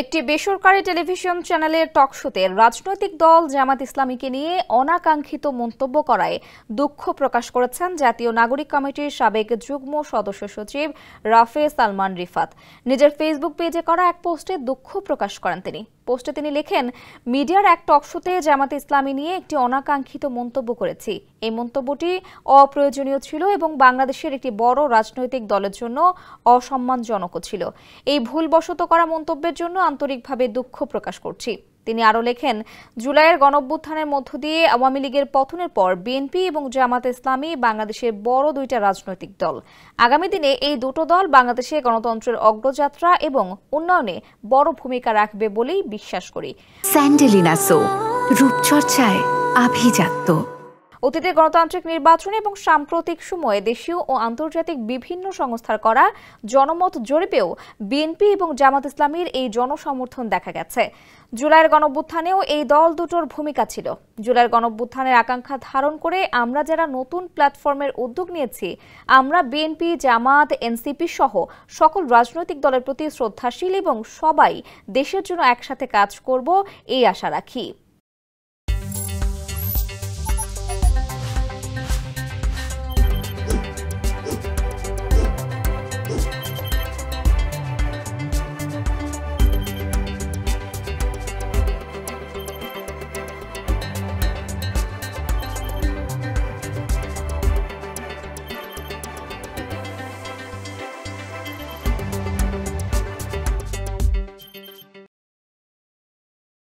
একটি বেসরকারি টেলিভিশন চ্যানেলের টক শোতে রাজনৈতিক দল জামাত ইসলামীকে নিয়ে অনাকাঙ্ক্ষিত মন্তব্য করায় দুঃখ প্রকাশ করেছেন জাতীয় নাগরিক কমিটির সাবেক যুগ্ম সদস্য সচিব রাফে সালমান রিফাত। নিজের ফেসবুক পেজে করা এক পোস্টে দুঃখ প্রকাশ করেন তিনি। পোস্টে তিনি লেখেন, মিডিয়ার এক টক শোতে জামাত ইসলামী নিয়ে একটি অনাকাঙ্ক্ষিত মন্তব্য করেছি। এই মন্তব্যটি অপ্রয়োজনীয় ছিল এবং বাংলাদেশের একটি বড় রাজনৈতিক দলের জন্য অসম্মানজনকও ছিল। এই ভুলবশত করা মন্তব্যের জন্য আন্তরিকভাবে দুঃখ প্রকাশ করছি। তিনি আরও লেখেন, জুলাইয়ের গণঅভ্যুত্থানের মধ্য দিয়ে আওয়ামী লীগের পতনের পর বিএনপি এবং জামাত ইসলামী বাংলাদেশের বড় দুইটা রাজনৈতিক দল। আগামী দিনে এই দুটো দল বাংলাদেশে গণতন্ত্রের অগ্রযাত্রা এবং উন্নয়নে বড় ভূমিকা রাখবে বলেই বিশ্বাস করি। স্যান্ডেলিনা সো, রূপচর্চায় আভিজাত্য। অতীতে গণতান্ত্রিক নির্বাচন এবং সাম্প্রতিক সময়ে দেশীয় ও আন্তর্জাতিক বিভিন্ন সংস্থার করা জনমত জরিপেও বিএনপি এবং জামাত ইসলামীর এই জনসমর্থন দেখা গেছে। জুলাইয়ের গণঅভ্যুত্থানেও এই দল দুটোর ভূমিকা ছিল। জুলাইয়ের গণঅভ্যুত্থানের আকাঙ্ক্ষা ধারণ করে আমরা যারা নতুন প্ল্যাটফর্মের উদ্যোগ নিয়েছি, আমরা বিএনপি, জামাত, এনসিপি সহ সকল রাজনৈতিক দলের প্রতি শ্রদ্ধাশীল এবং সবাই দেশের জন্য একসাথে কাজ করব এই আশা রাখি।